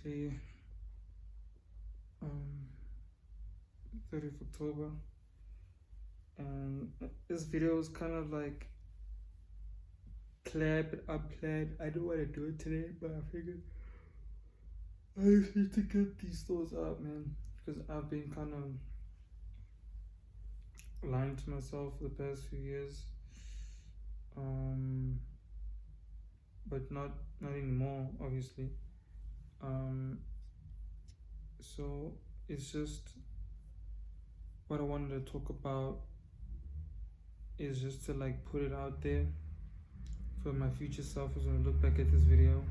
currently 30th October, and this video is kind of like planned but unplanned. I don't want to do it today, but I figured I just need to get these thoughts out, man, because I've been kind of lying to myself for the past few years, but not anymore, obviously. So it's just what I wanted to talk about is just to like put it out there for my future self who's gonna look back at this video.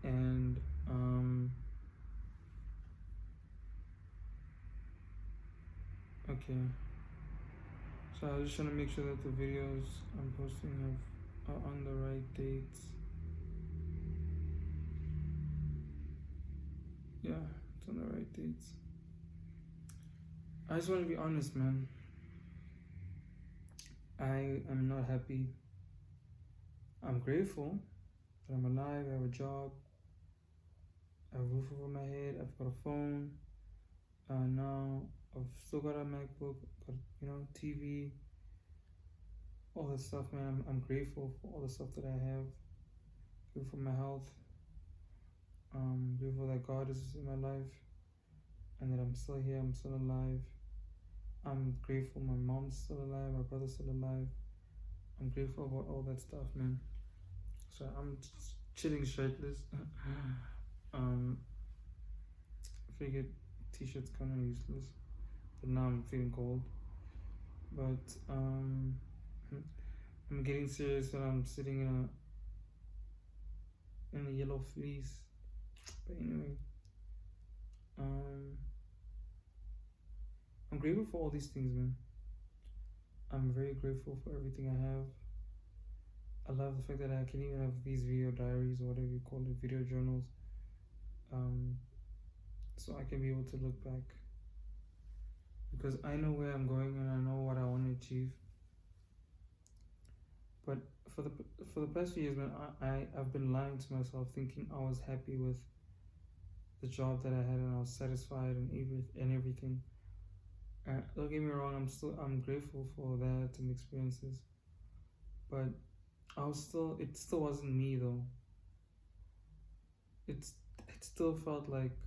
And okay, so I was just trying to make sure that the videos I'm posting are on the right dates. Yeah, it's on the right dates. I just want to be honest, man. I am not happy. I'm grateful that I'm alive, I have a job, I have a roof over my head, I've got a phone, now I've still got a MacBook, got TV, all that stuff, man. I'm grateful for all the stuff that I have, grateful for my health, grateful that God is in my life and that I'm still here, I'm still alive. I'm grateful my mom's still alive, my brother's still alive. I'm grateful about all that stuff, man. So I'm just chilling shirtless. I figured t-shirt's kind of useless, but now I'm feeling cold. But I'm getting serious when I'm sitting in a yellow fleece. But anyway, I'm grateful for all these things, man. I'm very grateful for everything I have. I love the fact that I can even have these video diaries or whatever you call it, video journals. So I can be able to look back, because I know where I'm going and I know what I want to achieve. But for the past few years, man, I've been lying to myself, thinking I was happy with the job that I had and I was satisfied and everything. Don't get me wrong, I'm grateful for that and experiences, but it still wasn't me though. It still felt like,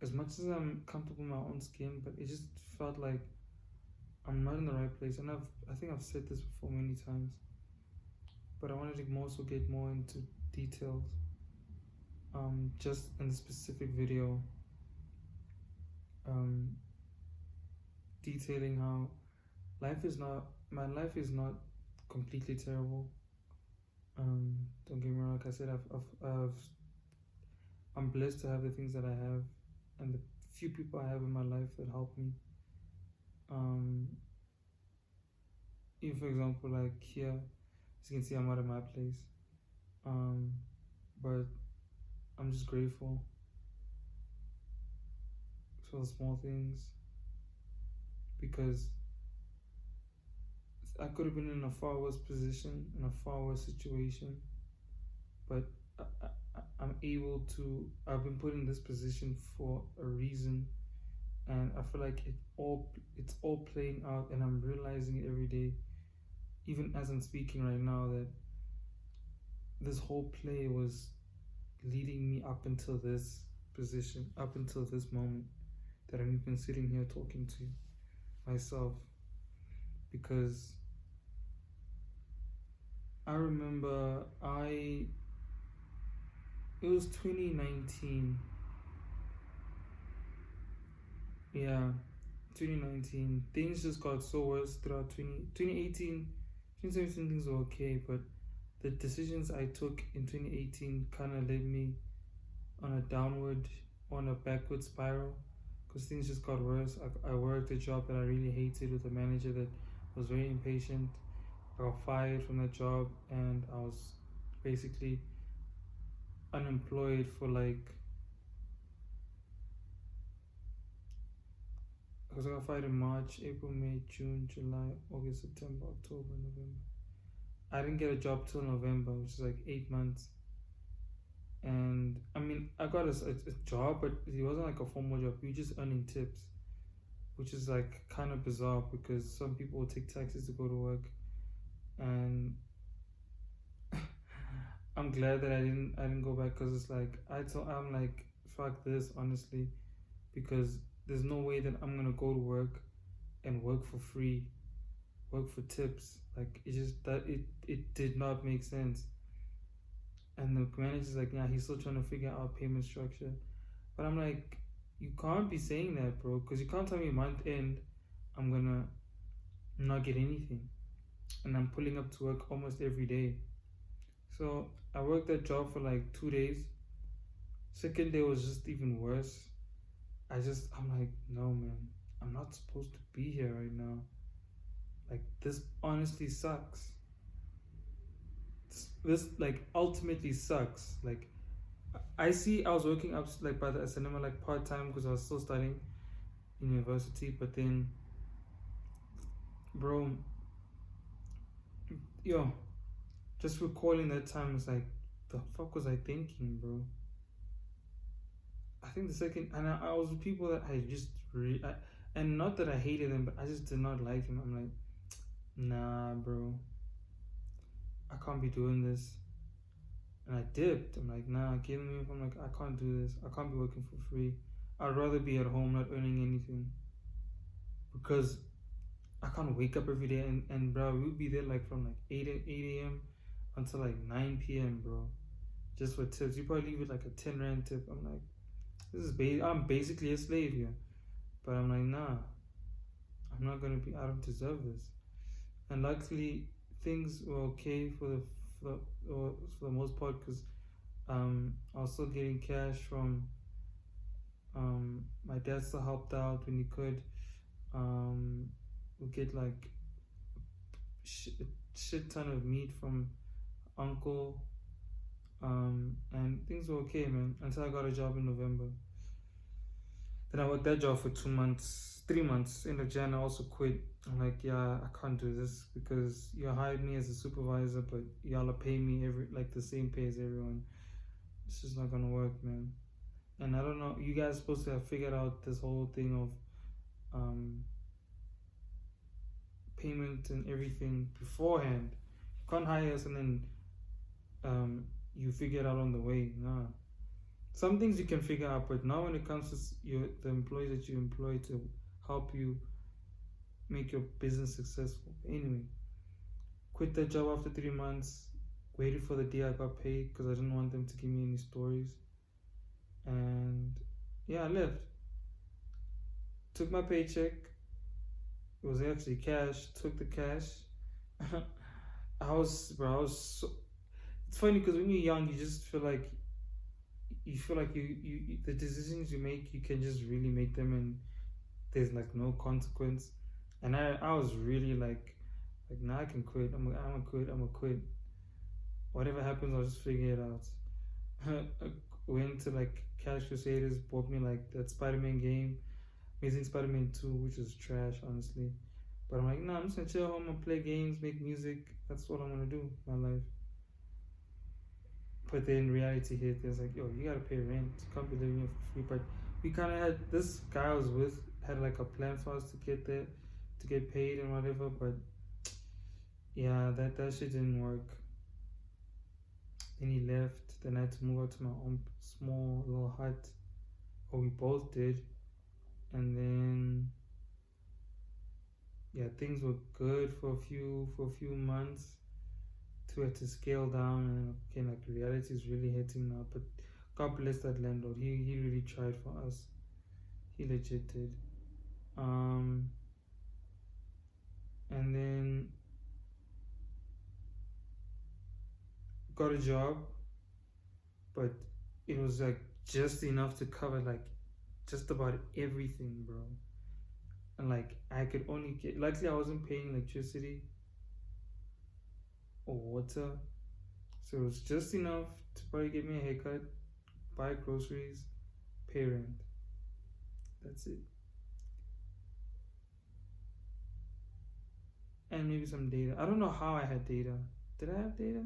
as much as I'm comfortable in my own skin, but it just felt like I'm not in the right place. And I think I've said this before many times, but I wanted to also get more into details, just in the specific video, detailing how my life is not completely terrible. Don't get me wrong, like I said, I'm blessed to have the things that I have and the few people I have in my life that help me. Even for example, like here, as you can see, I'm out of my place. But I'm just grateful for the small things, because I could have been in a far worse position, in a far worse situation, but I've been put in this position for a reason, and I feel like it's all playing out, and I'm realizing it every day, even as I'm speaking right now, that this whole play was leading me up until this position, up until this moment that I'm even sitting here talking to myself. Because I remember it was 2019. Yeah, 2019. Things just got so worse throughout 2018. 2017 things were okay, but the decisions I took in 2018 kind of led me on a backward spiral, because things just got worse. I worked a job that I really hated with a manager that was very impatient. I got fired from that job, and I was basically unemployed for because I got fired in March, April, May, June, July, August, September, October, November. I didn't get a job till November, which is like 8 months. And I mean, I got a job, but it wasn't like a formal job. We were just earning tips, which is like kind of bizarre because some people will take taxis to go to work, and I'm glad that I didn't go back because it's like I'm like fuck this honestly, because there's no way that I'm gonna go to work and work for free, work for tips. Like it just that it did not make sense. And the manager's like, yeah, he's still trying to figure out payment structure. But I'm like, you can't be saying that, bro, because you can't tell me month end I'm gonna not get anything, and I'm pulling up to work almost every day. So I worked that job for like 2 days. Second day was just even worse. I'm like, no, man, I'm not supposed to be here right now. Like, this honestly sucks. This like ultimately sucks. Like, I was working up like by the cinema like part time because I was still studying in university. But then, bro, yo, just recalling that time is like, the fuck was I thinking, bro? I think the second, and I was with people that I just and not that I hated them, but I just did not like them. I'm like, nah, bro, I can't be doing this. And I dipped. I'm like, nah, give me. I'm like, I can't do this. I can't be working for free. I'd rather be at home not earning anything, because I can't wake up every day and bro, we would be there like from like 8 a.m. until like 9 p.m. bro, just for tips. You probably leave with like a 10 rand tip. I'm like, I'm basically a slave here. But I'm like, nah, I'm not gonna be. I don't deserve this. And luckily, things were okay for the most part, because I was still getting cash from my dad. Still helped out when he could. We get like a shit ton of meat from uncle, and things were okay, man, until I got a job in November. Then I worked that job for 2 months, 3 months. In the Jan, I also quit. I'm like, yeah, I can't do this because you hired me as a supervisor, but y'all are paying me the same pay as everyone. It's just not gonna work, man. And I don't know, you guys are supposed to have figured out this whole thing of payment and everything beforehand. You can't hire us and then you figure it out on the way. Nah. Some things you can figure out, but not when it comes to the employees that you employ to help you make your business successful. Anyway, quit that job after 3 months. Waited for the day I got paid because I didn't want them to give me any stories. And yeah, I left. Took my paycheck. It was actually cash. Took the cash. I was so. It's funny because when you're young, you just feel like you the decisions you make, you can just really make them, and there's like no consequence. And I was really like nah, I can quit. I'm gonna quit. Whatever happens, I'll just figure it out. I went to like Cash Crusaders, bought me like that Spider-Man game, Amazing Spider-Man 2, which is trash, honestly. But I'm like, nah, I'm just gonna chill home and play games, make music. That's what I'm gonna do with my life. But then reality hit. There's like, yo, you gotta pay rent. You can't be living here for free. But we kind of had, this guy I was with had like a plan for us to get there, to get paid and whatever. But yeah, that shit didn't work. Then he left. Then I had to move out to my own small little hut. Or we both did. And then yeah, things were good for a few months. We had to scale down, and okay, like reality is really hitting now. But God bless that landlord. He really tried for us. He legit did. And then got a job, but it was like just enough to cover like just about everything, bro. And like I could only get, luckily I wasn't paying electricity or water, so it was just enough to probably get me a haircut, buy groceries, pay rent. That's it. And maybe some data. I don't know how I had data. Did I have data?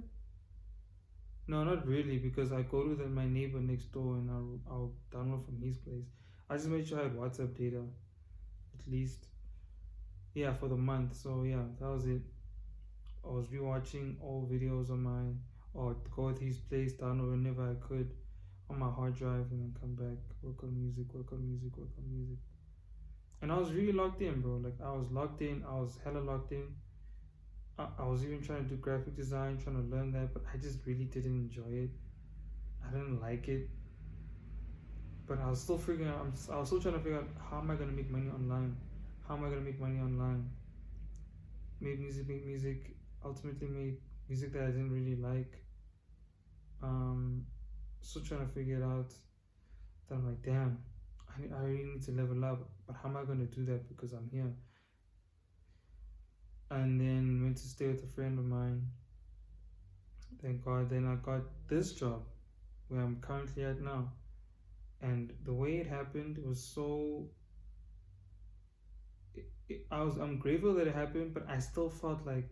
No, not really, because I go to my neighbor next door and I'll download from his place. I just made sure I had WhatsApp data, at least. Yeah, for the month. So yeah, that was it. I was rewatching all videos on my, or go to his place, download whenever I could on my hard drive, and then come back, work on music, work on music, work on music. And I was really locked in, bro. Like, I was locked in. I was hella locked in. I was even trying to do graphic design, trying to learn that, but I just really didn't enjoy it. I didn't like it. But I was still figuring out, I was still trying to figure out, how am I going to make money online? How am I going to make money online? Made music, ultimately made music that I didn't really like. Still trying to figure it out. Then I'm like, damn, I really need to level up. But how am I going to do that, because I'm here? And then went to stay with a friend of mine. Thank God. Then I got this job where I'm currently at now. And the way it happened was so, I'm grateful that it happened, but I still felt like,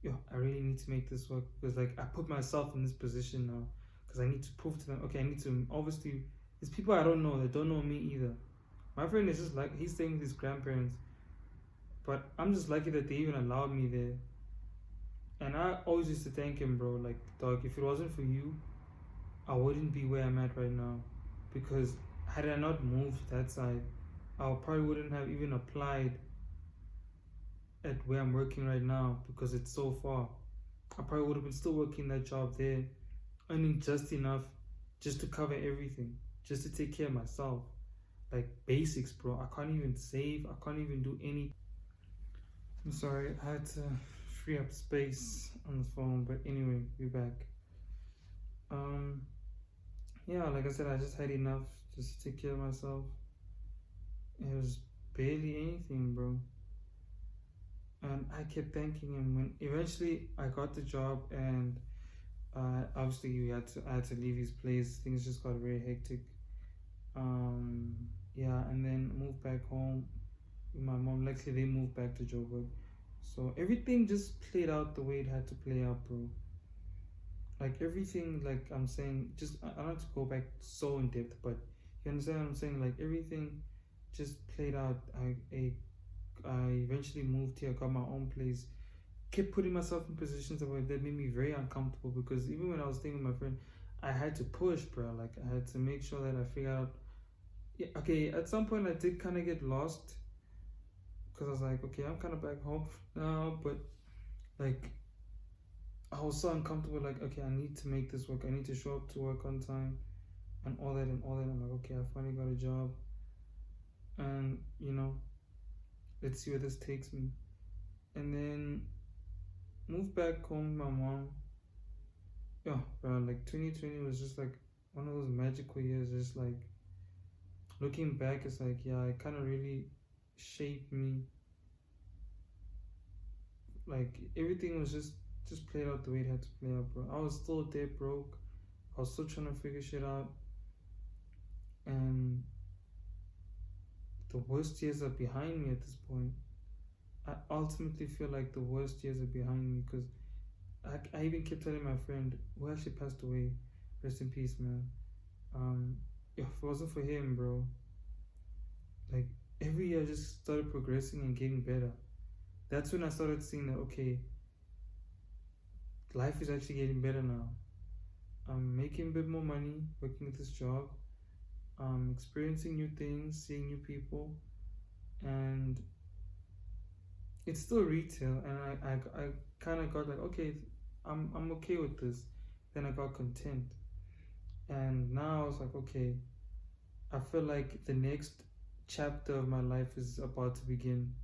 yo, I really need to make this work, because like I put myself in this position now, because I need to prove to them, okay, I need to, obviously, there's people I don't know that don't know me either. My friend is just like, he's staying with his grandparents, but I'm just lucky that they even allowed me there. And I always used to thank him, bro. Like, dog, if it wasn't for you, I wouldn't be where I'm at right now. Because had I not moved that side, I probably wouldn't have even applied at where I'm working right now, because it's so far. I probably would have been still working that job there, earning just enough just to cover everything, just to take care of myself. Like basics, bro. I can't even save. I can't even do any. I'm sorry, I had to free up space on the phone, but anyway, we're back. Yeah, like I said, I just had enough just to take care of myself. It was barely anything, bro. And I kept thanking him when eventually I got the job, and obviously I had to leave his place. Things just got very hectic. Yeah, and then moved back home with my mom. Luckily, they moved back to Joburg, so everything just played out the way it had to play out, bro. Like everything, like I'm saying, just I don't have to go back so in depth, but you understand what I'm saying? Like everything just played out. I eventually moved here, got my own place, kept putting myself in positions that made me very uncomfortable, because even when I was staying with my friend, I had to push, bro. Like I had to make sure that I figured out. Yeah, okay. At some point, I did kind of get lost, because I was like, okay, I'm kind of back home now, but like I was so uncomfortable. Like, okay, I need to make this work. I need to show up to work on time, and all that and all that. I'm like, okay, I finally got a job, and let's see where this takes me. And then moved back home with my mom. Yeah, bro, like 2020 was just like one of those magical years. Just like looking back, it's like, yeah, it kind of really shaped me. Like everything was just played out the way it had to play out, bro. I was still dead broke. I was still trying to figure shit out, and the worst years are behind me at this point. I ultimately feel like the worst years are behind me, because I even kept telling my friend who actually passed away, rest in peace, man. If it wasn't for him, bro, like every year I just started progressing and getting better. That's when I started seeing that, okay, life is actually getting better now. I'm making a bit more money working at this job. I'm experiencing new things, seeing new people, and it's still retail. And I kind of got like, okay, I'm okay with this. Then I got content, and now I was like, okay, I feel like the next chapter of my life is about to begin.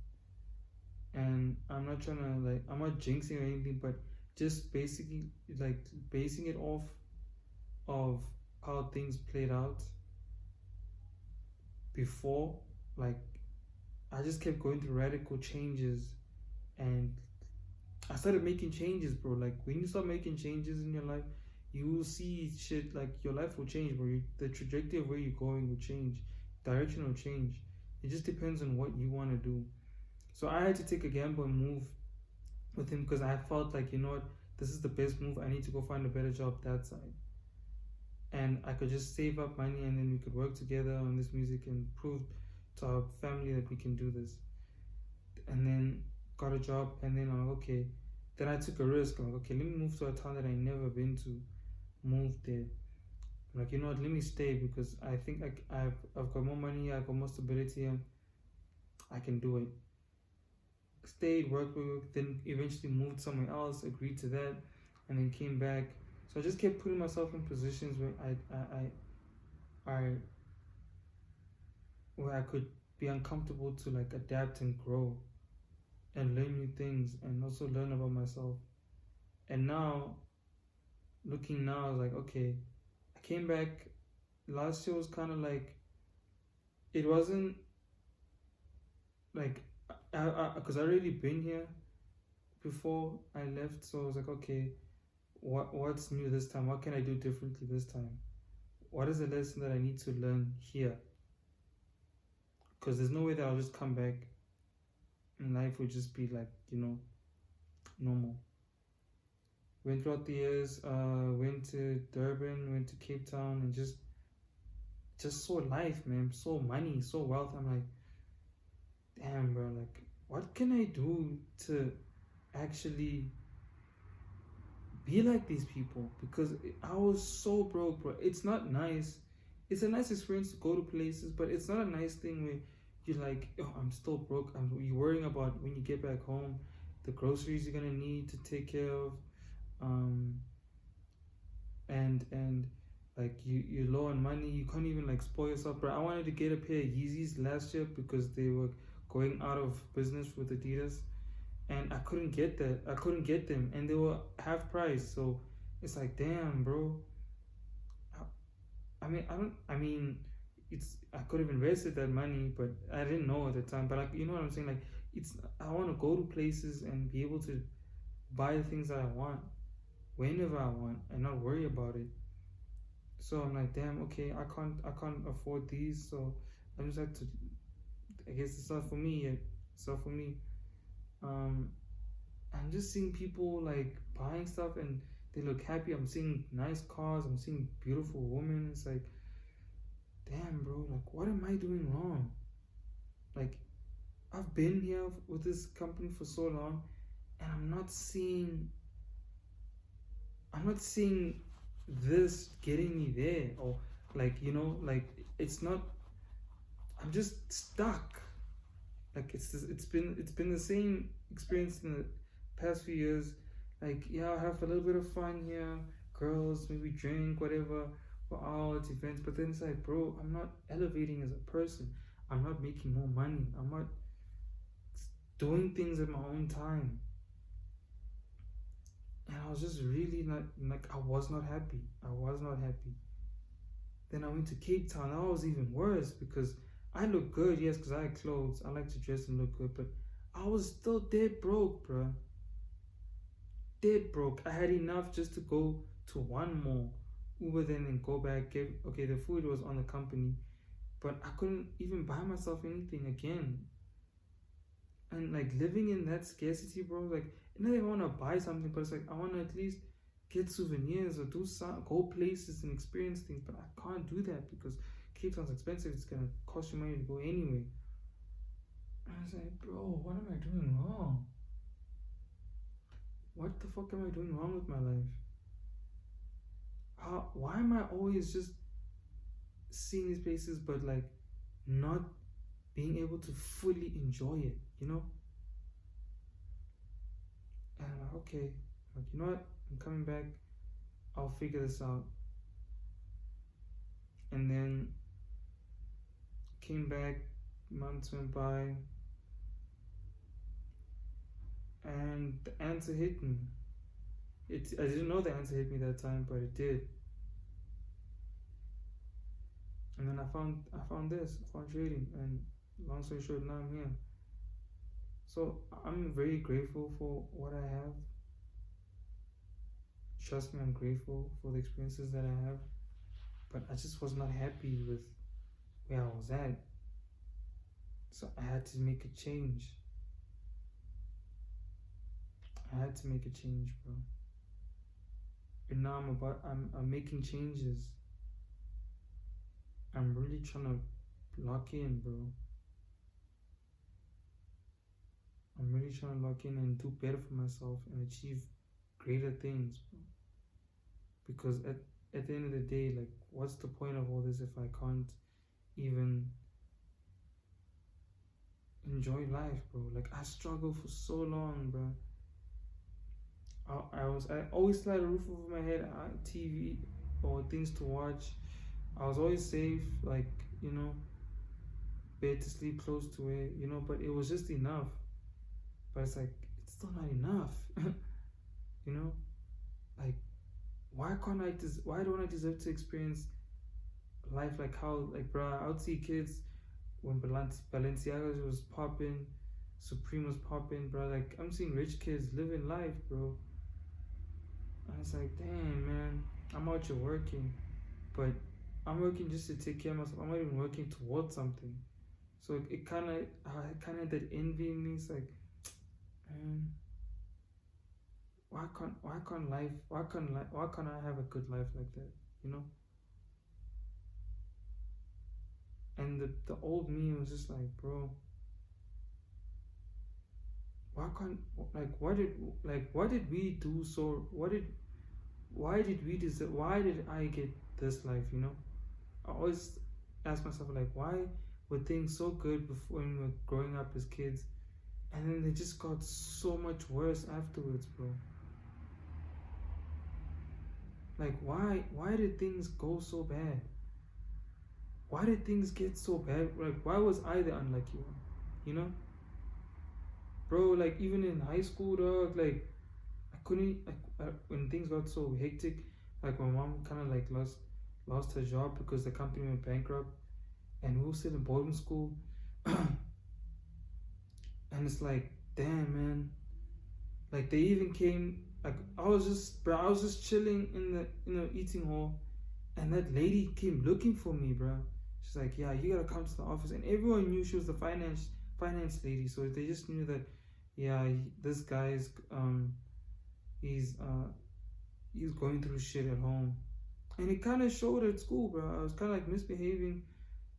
And I'm not trying to like, I'm not jinxing or anything, but just basically like basing it off of how things played out before. Like I just kept going through radical changes, and I started making changes, bro. Like when you start making changes in your life, you will see shit, like your life will change, bro. The trajectory of where you're going will change, direction will change. It just depends on what you want to do. So I had to take a gamble and move with him, because I felt like, you know what, this is the best move. I need to go find a better job that side. And I could just save up money and then we could work together on this music and prove to our family that we can do this. And then got a job, and then I'm like, okay. Then I took a risk. I'm like, okay, let me move to a town that I never been to. Moved there. I'm like, you know what, let me stay because I think I've got more money, I've got more stability, and I can do it. Stayed, worked, then eventually moved somewhere else, agreed to that, and then came back. So I just kept putting myself in positions where where I could be uncomfortable to like adapt and grow and learn new things and also learn about myself. And now, looking now, I was like, okay, I came back. Last year was kind of like, it wasn't like, because I already been here before I left, so I was like, okay, what's new this time? What can I do differently this time? What is the lesson that I need to learn here? Because there's no way that I'll just come back and life would just be like, normal. Went throughout the years, went to Durban, went to Cape Town, and just saw life, man. Saw money, saw wealth. I'm like, damn, bro, like, what can I do to actually be like these people? Because I was so broke, bro. It's not nice. It's a nice experience to go to places, but it's not a nice thing where you're like, oh, I'm still broke. You're worrying about when you get back home, the groceries you're gonna need to take care of, and like you're low on money. You can't even like spoil yourself, bro. I wanted to get a pair of Yeezys last year because they were going out of business with Adidas, and I couldn't get that. I couldn't get them, and they were half price. So it's like, damn, bro. I could have invested that money, but I didn't know at the time. But like, you know what I'm saying? Like, I want to go to places and be able to buy the things that I want whenever I want and not worry about it. So I'm like, damn, okay, I can't afford these, so I just have to. I guess it's not for me yet. It's not for me. I'm just seeing people like buying stuff and they look happy. I'm seeing nice cars. I'm seeing beautiful women. It's like, damn, bro, like, what am I doing wrong? Like, I've been here with this company for so long, and I'm not seeing this getting me there, or like, like, it's not. I'm just stuck. Like, it's been the same experience in the past few years. Like, yeah, I'll have a little bit of fun here, girls, maybe drink, whatever, for out events, but then it's like, bro, I'm not elevating as a person. I'm not making more money. I'm not doing things at my own time. And I was just really not, like, I was not happy. Then I went to Cape Town. That was even worse because I look good, yes, because I had clothes. I like to dress and look good, but I was still dead broke, bro. Dead broke. I had enough just to go to one more Uber, then and go back. Okay, the food was on the company, but I couldn't even buy myself anything again. And like living in that scarcity, bro, like, not even want to buy something, but it's like I want to at least get souvenirs or go places and experience things, but I can't do that because Cape Town's expensive. It's gonna cost you money to go anyway. I was like, bro, what am I doing wrong? What the fuck am I doing wrong with my life? Why am I always just seeing these places but like not being able to fully enjoy it, And I'm like, okay, like, you know what? I'm coming back. I'll figure this out. And then came back, months went by, and the answer hit me. I didn't know the answer hit me that time, but it did. And then I found trading, and long story short, now I'm here. So I'm very grateful for what I have. Trust me, I'm grateful for the experiences that I have, but I just was not happy with where I was at. So I had to make a change. Bro. And now I'm making changes. I'm really trying to lock in, bro. I'm really trying to lock in and do better for myself and achieve greater things, bro. Because at the end of the day, like, what's the point of all this if I can't even enjoy life, bro? Like, I struggled for so long, bro. I always had a roof over my head, TV or things to watch. I was always safe, like, you know, bed to sleep close to it, you know, but it was just enough. But it's like, it's still not enough. You know, like, why don't I deserve to experience life like how, like, bro, I would see kids when Balenciaga was popping, Supreme was popping, bro. Like, I'm seeing rich kids living life, bro. And it's like, damn, man, I'm out here working, but I'm working just to take care of myself. I'm not even working towards something. So it kind of that envy in me. It's like, man, why can't I have a good life like that? You know? And the old me was just like, bro, why can't, like, what did we do? So why did I get this life? You know? I always ask myself, like, why were things so good before when we were growing up as kids, and then they just got so much worse afterwards, bro? Like, why did things go so bad? Why did things get so bad? Like, why was I the unlucky one? You know? Bro, like, even in high school, dog, like, I couldn't, when things got so hectic, like, my mom kind of, like, lost her job because the company went bankrupt, and we were still in boarding school. And it's like, damn, man. Like, they even came, like, I was just chilling in the, you know, eating hall, and that lady came looking for me, bro. She's like, yeah, you gotta come to the office. And everyone knew she was the finance lady, so they just knew that, yeah, this guy's he's going through shit at home. And it kind of showed at school, bro. I was kind of like misbehaving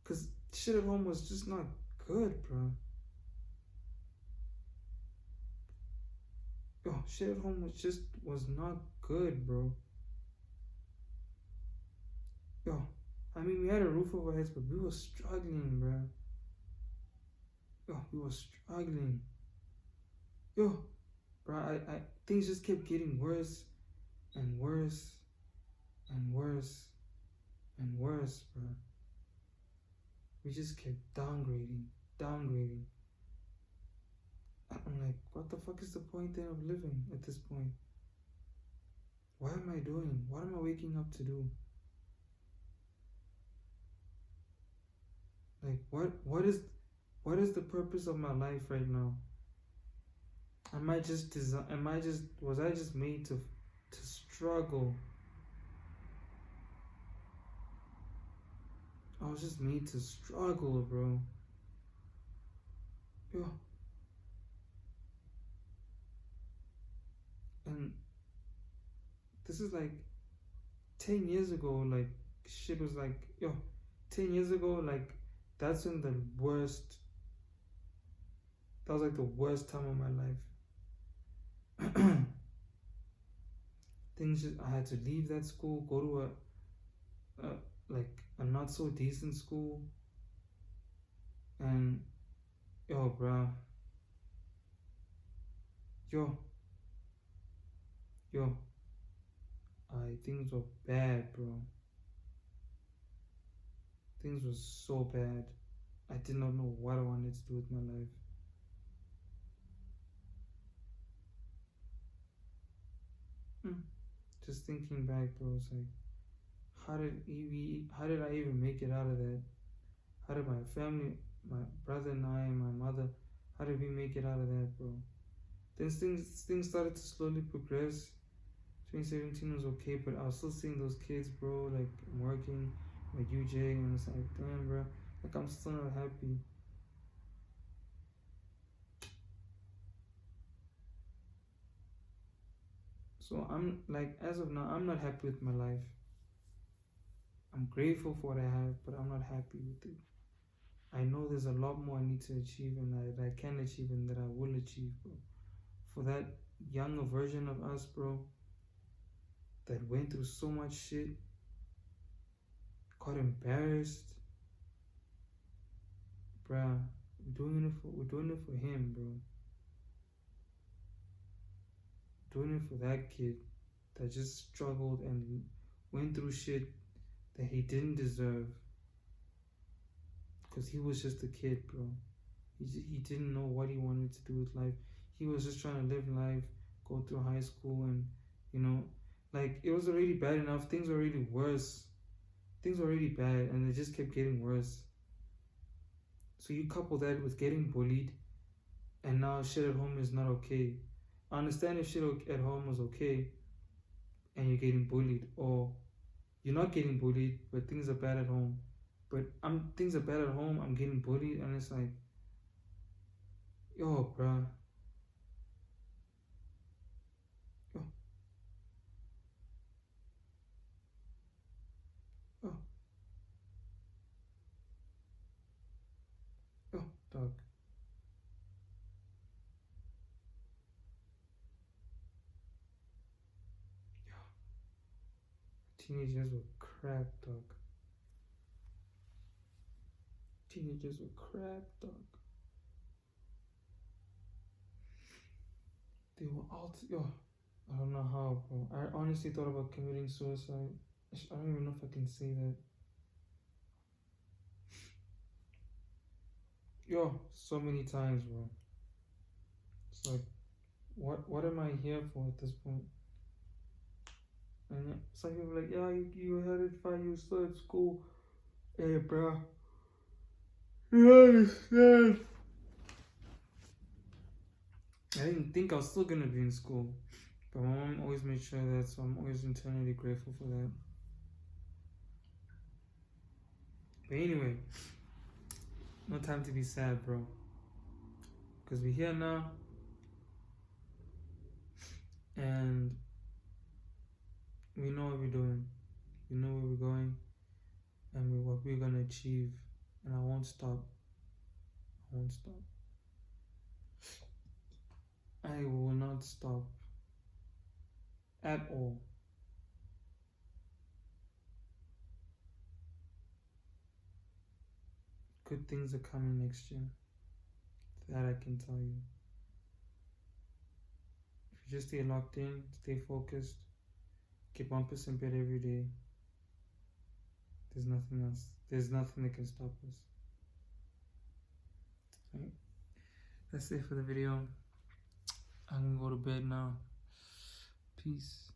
because shit at home was just not good, bro. Yo, shit at home was not good, bro. Yo, I mean, we had a roof over our heads, but we were struggling, bro. Yo, we were struggling. Yo, bro, I things just kept getting worse and worse and worse and worse, bro. We just kept downgrading. I'm like, what the fuck is the point then of living at this point? What am I doing? What am I waking up to do? Like, what is the purpose of my life right now? Was I just made to struggle? I was just made to struggle, bro. Yo. And this is like 10 years ago, like, shit was like, yo, 10 years ago, like, that's when that was like the worst time of my life. I had to leave that school, go to a not so decent school, and yo, bruh, yo, things were bad, bro. Things were so bad. I did not know what I wanted to do with my life. Just thinking back, bro, it's like, how did I even make it out of that? How did my family, my brother and I, and my mother, how did we make it out of that, bro? Then things started to slowly progress. 2017 was okay, but I was still seeing those kids, bro, like, working, like UJ, and it's like, damn, bro, like, I'm still not happy. So I'm like, as of now, I'm not happy with my life. I'm grateful for what I have, but I'm not happy with it. I know there's a lot more I need to achieve and that I can achieve and that I will achieve, bro. For that younger version of us, bro, that went through so much shit, got embarrassed, bruh, we're doing it for him, bro. Doing it for that kid that just struggled and went through shit that he didn't deserve. Because he was just a kid, bro. He didn't know what he wanted to do with life. He was just trying to live life, go through high school, and, you know, like, it was already bad enough. Things were already worse. Things were already bad, and they just kept getting worse. So you couple that with getting bullied, and now shit at home is not okay. I understand if shit at home was okay, and you're getting bullied, or you're not getting bullied, but things are bad at home. But things are bad at home, I'm getting bullied, and it's like, yo, bruh. Yo. Yo. Yo, dog. Yo. Teenagers were crap, dog. Teenagers were crap, dog. They were out, yo. I don't know how, bro. I honestly thought about committing suicide. I don't even know if I can say that. Yo, so many times, bro. It's like, what am I here for at this point? And some people are like, yeah, you had it fine, you still at school. Hey, bro. You understand? I didn't think I was still gonna be in school. But my mom always made sure that, so I'm always internally grateful for that. But anyway, no time to be sad, bro. Because we're here now. And we know what we're doing. We know where we're going. And what we're going to achieve. And I won't stop. I won't stop. I will not stop. At all. Good things are coming next year. That I can tell you. If you just stay locked in, stay focused, keep 1% better every day, there's nothing else. There's nothing that can stop us. Right? That's it for the video. I'm gonna go to bed now. Peace.